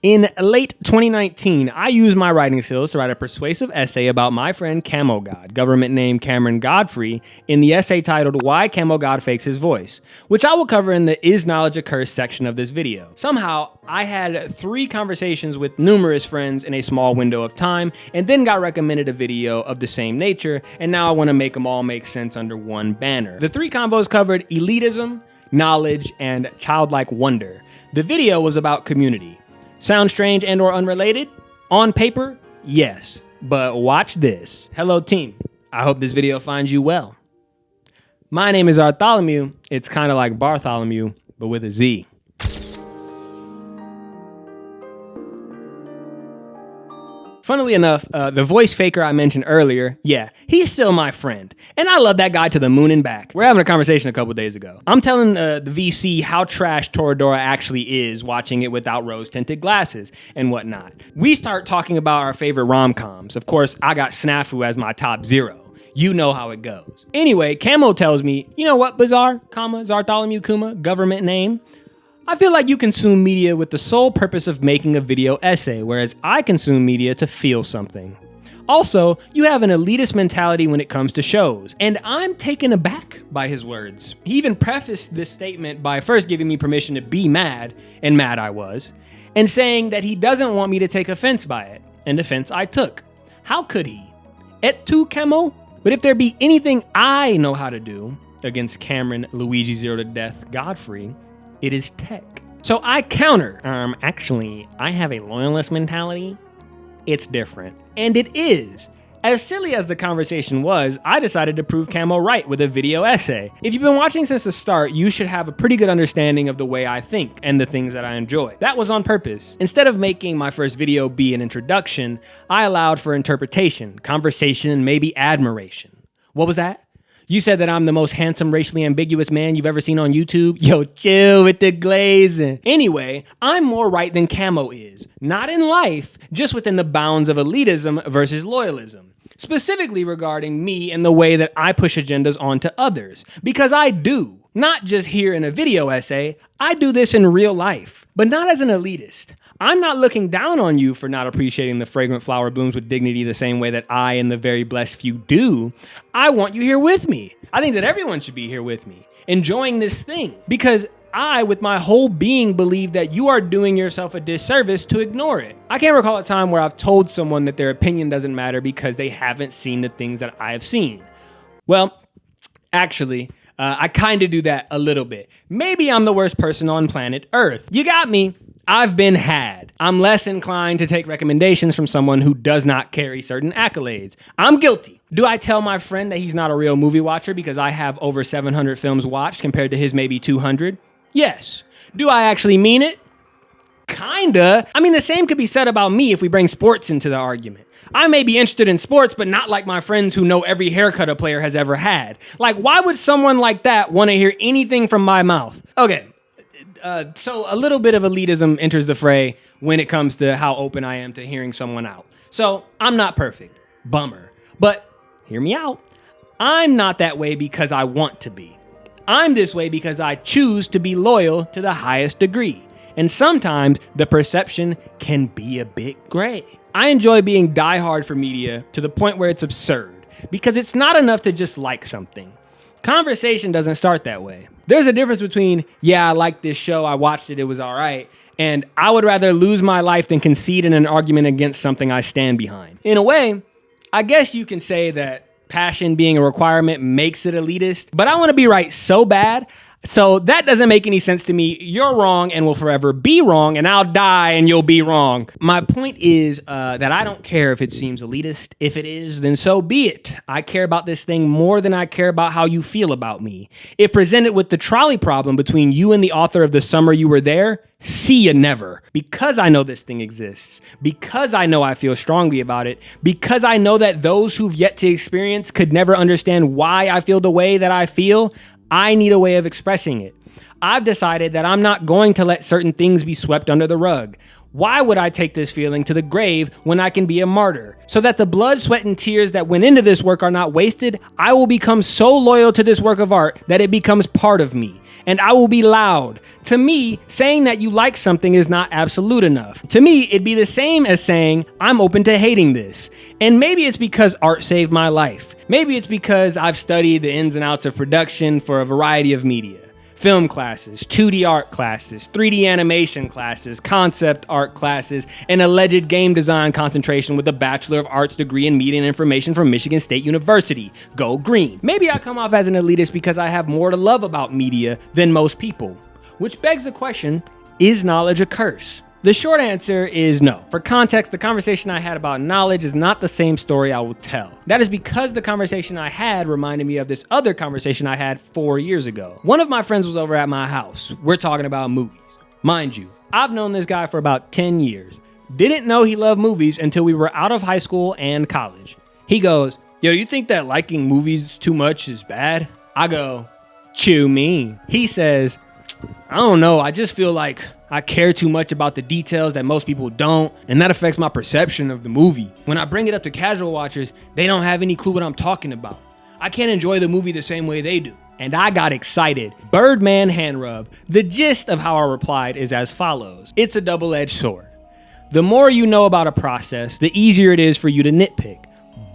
In late 2019, I used my writing skills to write a persuasive essay about my friend Camo God, government name Cameron Godfrey, in the essay titled Why Camo God Fakes His Voice, which I will cover in the Is Knowledge a Curse section of this video. Somehow, I had 3 conversations with numerous friends in a small window of time, and then got recommended a video of the same nature, and now I want to make them all make sense under one banner. The 3 convos covered elitism, knowledge, and childlike wonder. The video was about community. Sound strange and or unrelated? On paper, yes. But watch this. Hello team. I hope this video finds you well. My name is Bartholomew. It's kind of like Bartholomew, but with a Z. Funnily enough, the voice faker I mentioned earlier, yeah, he's still my friend. And I love that guy to the moon and back. We're having a conversation a couple days ago. I'm telling the VC how trash Toradora actually is watching it without rose-tinted glasses and whatnot. We start talking about our favorite rom-coms. Of course, I got Snafu as my top 0. You know how it goes. Anyway, Camo tells me, you know what, Bizarre, Zartholomew Kuma, government name? I feel like you consume media with the sole purpose of making a video essay, whereas I consume media to feel something. Also, you have an elitist mentality when it comes to shows, and I'm taken aback by his words. He even prefaced this statement by first giving me permission to be mad, and mad I was, and saying that he doesn't want me to take offense by it, and offense I took. How could he? Et tu, Camo? But if there be anything I know how to do against Cameron Luigi Zero to Death Godfrey, it is tech. So I counter, actually, I have a loyalist mentality. It's different. And it is. As silly as the conversation was, I decided to prove Camo right with a video essay. If you've been watching since the start, you should have a pretty good understanding of the way I think and the things that I enjoy. That was on purpose. Instead of making my first video be an introduction, I allowed for interpretation, conversation, and maybe admiration. What was that? You said that I'm the most handsome, racially ambiguous man you've ever seen on YouTube? Yo, chill with the glazing. Anyway, I'm more right than Camo is. Not in life, just within the bounds of elitism versus loyalism. Specifically regarding me and the way that I push agendas onto others. Because I do. Not just here in a video essay, I do this in real life. But not as an elitist. I'm not looking down on you for not appreciating the fragrant flower blooms with dignity the same way that I and the very blessed few do. I want you here with me. I think that everyone should be here with me, enjoying this thing. Because I, with my whole being, believe that you are doing yourself a disservice to ignore it. I can't recall a time where I've told someone that their opinion doesn't matter because they haven't seen the things that I have seen. Well, actually, I kind of do that a little bit. Maybe I'm the worst person on planet Earth. You got me. I've been had. I'm less inclined to take recommendations from someone who does not carry certain accolades. I'm guilty. Do I tell my friend that he's not a real movie watcher because I have over 700 films watched compared to his maybe 200? Yes. Do I actually mean it? Kinda. I mean, the same could be said about me if we bring sports into the argument. I may be interested in sports, but not like my friends who know every haircut a player has ever had. Like, why would someone like that want to hear anything from my mouth? Okay. So a little bit of elitism enters the fray when it comes to how open I am to hearing someone out. So I'm not perfect. Bummer. But hear me out. I'm not that way because I want to be. I'm this way because I choose to be loyal to the highest degree. And sometimes the perception can be a bit gray. I enjoy being diehard for media to the point where it's absurd because it's not enough to just like something. Conversation doesn't start that way. There's a difference between, yeah, I like this show, I watched it, it was all right, and I would rather lose my life than concede in an argument against something I stand behind. In a way, I guess you can say that passion being a requirement makes it elitist, but I want to be right so bad, so that doesn't make any sense to me. You're wrong and will forever be wrong, and I'll die and you'll be wrong. My point is that I don't care if it seems elitist. If it is, then so be it. I care about this thing more than I care about how you feel about me. If presented with the trolley problem between you and the author of The Summer You Were There, see you never. Because I know this thing exists, because I know I feel strongly about it, because I know that those who've yet to experience could never understand why I feel the way that I feel, I need a way of expressing it. I've decided that I'm not going to let certain things be swept under the rug. Why would I take this feeling to the grave when I can be a martyr? So that the blood, sweat, and tears that went into this work are not wasted, I will become so loyal to this work of art that it becomes part of me. and I will be loud. To me, saying that you like something is not absolute enough. To me, it'd be the same as saying, I'm open to hating this. And maybe it's because art saved my life. Maybe it's because I've studied the ins and outs of production for a variety of media. Film classes, 2D art classes, 3D animation classes, concept art classes, an alleged game design concentration with a Bachelor of Arts degree in Media and Information from Michigan State University. Go green. Maybe I come off as an elitist because I have more to love about media than most people. Which begs the question, is knowledge a curse? The short answer is no. For context, the conversation I had about knowledge is not the same story I will tell. That is because the conversation I had reminded me of this other conversation I had 4 years ago. One of my friends was over at my house. We're talking about movies. Mind you, I've known this guy for about 10 years. Didn't know he loved movies until we were out of high school and college. He goes, yo, you think that liking movies too much is bad? I go, chew me. He says, I don't know, I just feel like I care too much about the details that most people don't, and that affects my perception of the movie. When I bring it up to casual watchers, they don't have any clue what I'm talking about. I can't enjoy the movie the same way they do. And I got excited. Birdman hand rub. The gist of how I replied is as follows. It's a double-edged sword. The more you know about a process, the easier it is for you to nitpick.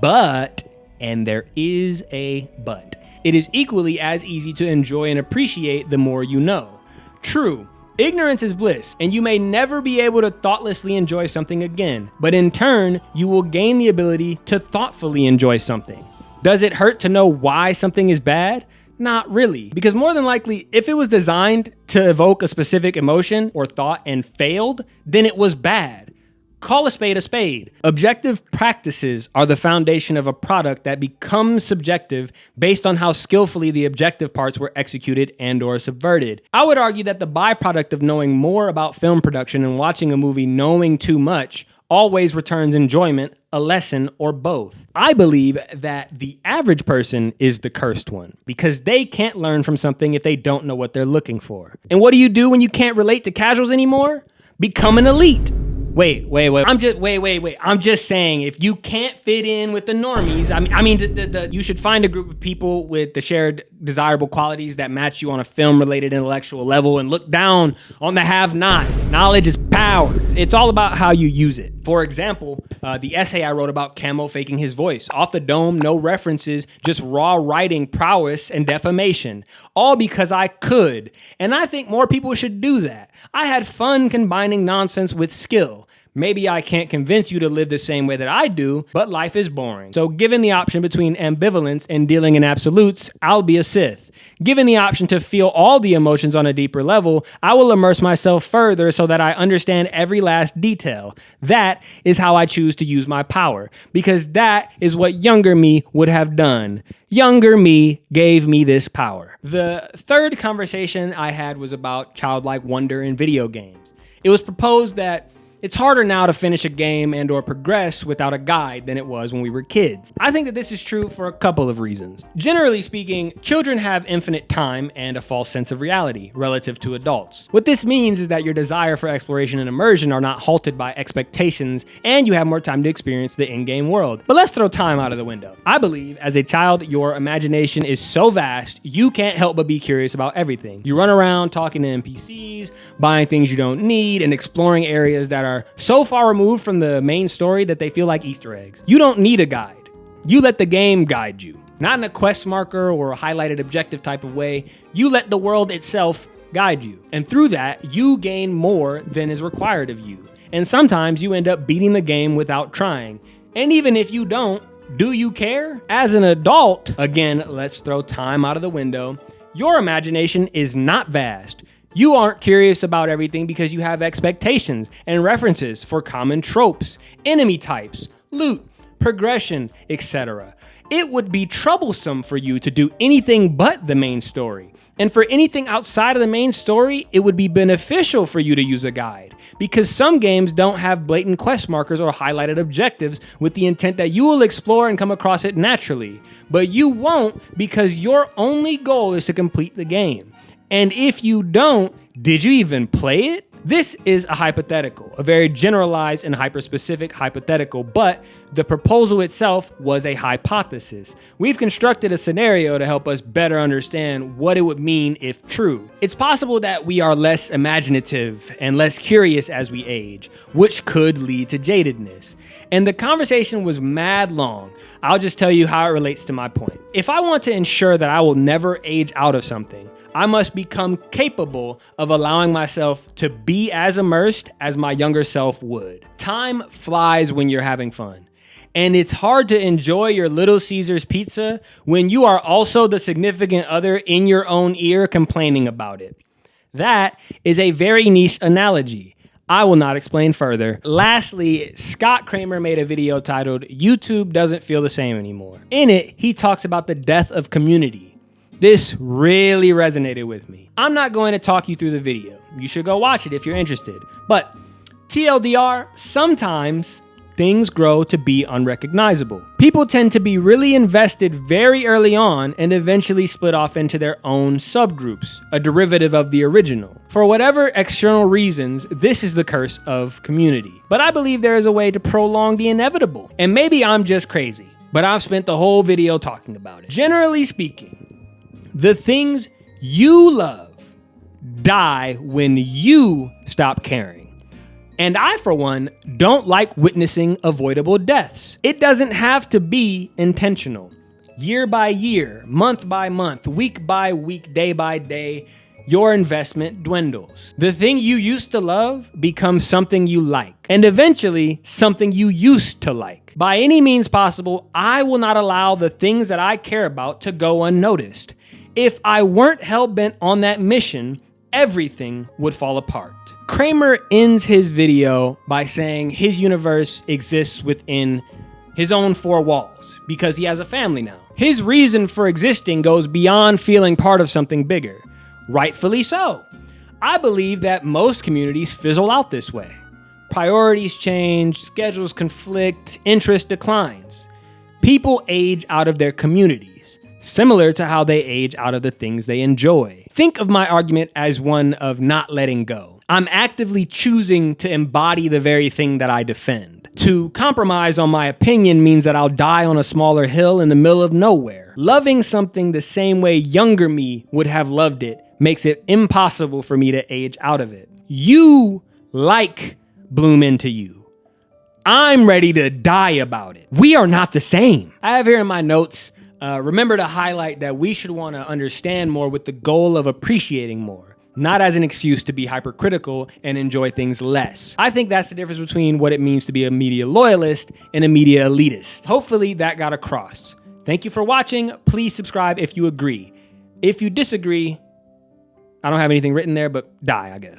But, and there is a but, it is equally as easy to enjoy and appreciate the more you know. True. Ignorance is bliss, and you may never be able to thoughtlessly enjoy something again, but in turn, you will gain the ability to thoughtfully enjoy something. Does it hurt to know why something is bad? Not really, because more than likely, if it was designed to evoke a specific emotion or thought and failed, then it was bad. Call a spade a spade. Objective practices are the foundation of a product that becomes subjective based on how skillfully the objective parts were executed and or subverted. I would argue that the byproduct of knowing more about film production and watching a movie knowing too much always returns enjoyment, a lesson, or both. I believe that the average person is the cursed one because they can't learn from something if they don't know what they're looking for. And what do you do when you can't relate to casuals anymore? Become an elite. Wait. I'm just saying, if you can't fit in with the normies, you should find a group of people with the shared desirable qualities that match you on a film-related intellectual level and look down on the have-nots. Knowledge is power. It's all about how you use it. For example, the essay I wrote about Camo faking his voice. Off the dome, no references, just raw writing prowess and defamation. All because I could. And I think more people should do that. I had fun combining nonsense with skill. Maybe I can't convince you to live the same way that I do, but life is boring. So given the option between ambivalence and dealing in absolutes, I'll be a Sith. Given the option to feel all the emotions on a deeper level, I will immerse myself further so that I understand every last detail. That is how I choose to use my power, because that is what younger me would have done. Younger me gave me this power. The third conversation I had was about childlike wonder in video games. It was proposed that it's harder now to finish a game and or progress without a guide than it was when we were kids. I think that this is true for a couple of reasons. Generally speaking, children have infinite time and a false sense of reality relative to adults. What this means is that your desire for exploration and immersion are not halted by expectations, and you have more time to experience the in-game world. But let's throw time out of the window. I believe as a child, your imagination is so vast, you can't help but be curious about everything. You run around talking to NPCs, buying things you don't need, and exploring areas that are so far removed from the main story that they feel like Easter eggs. You don't need a guide. You let the game guide you. Not in a quest marker or a highlighted objective type of way. You let the world itself guide you. And through that, you gain more than is required of you. And sometimes you end up beating the game without trying. And even if you don't, do you care? As an adult, again, let's throw time out of the window. Your imagination is not vast. You aren't curious about everything because you have expectations and references for common tropes, enemy types, loot, progression, etc. It would be troublesome for you to do anything but the main story. And for anything outside of the main story, it would be beneficial for you to use a guide, because some games don't have blatant quest markers or highlighted objectives with the intent that you will explore and come across it naturally. But you won't, because your only goal is to complete the game. And if you don't, did you even play it? This is a hypothetical, a very generalized and hyperspecific hypothetical, but the proposal itself was a hypothesis. We've constructed a scenario to help us better understand what it would mean if true. It's possible that we are less imaginative and less curious as we age, which could lead to jadedness. And the conversation was mad long. I'll just tell you how it relates to my point. If I want to ensure that I will never age out of something, I must become capable of allowing myself to be as immersed as my younger self would. Time flies when you're having fun. And it's hard to enjoy your Little Caesars pizza when you are also the significant other in your own ear complaining about it. That is a very niche analogy. I will not explain further. Lastly, Scott Kramer made a video titled, "YouTube Doesn't Feel the Same Anymore." In it, he talks about the death of community. This really resonated with me. I'm not going to talk you through the video. You should go watch it if you're interested. But TLDR, sometimes things grow to be unrecognizable. People tend to be really invested very early on and eventually split off into their own subgroups, a derivative of the original. For whatever external reasons, this is the curse of community. But I believe there is a way to prolong the inevitable. And maybe I'm just crazy, but I've spent the whole video talking about it. Generally speaking, the things you love die when you stop caring. And I, for one, don't like witnessing avoidable deaths. It doesn't have to be intentional. Year by year, month by month, week by week, day by day, your investment dwindles. The thing you used to love becomes something you like, and eventually something you used to like. By any means possible, I will not allow the things that I care about to go unnoticed. If I weren't hell-bent on that mission, everything would fall apart. Kramer ends his video by saying his universe exists within his own four walls because he has a family now. His reason for existing goes beyond feeling part of something bigger. Rightfully so. I believe that most communities fizzle out this way. Priorities change, schedules conflict, interest declines. People age out of their communities, similar to how they age out of the things they enjoy. Think of my argument as one of not letting go. I'm actively choosing to embody the very thing that I defend. To compromise on my opinion means that I'll die on a smaller hill in the middle of nowhere. Loving something the same way younger me would have loved it makes it impossible for me to age out of it. You like bloom into you. I'm ready to die about it. We are not the same. I have here in my notes, remember to highlight that we should want to understand more with the goal of appreciating more, not as an excuse to be hypercritical and enjoy things less. I think that's the difference between what it means to be a media loyalist and a media elitist. Hopefully that got across. Thank you for watching. Please subscribe if you agree. If you disagree, I don't have anything written there, but die, I guess.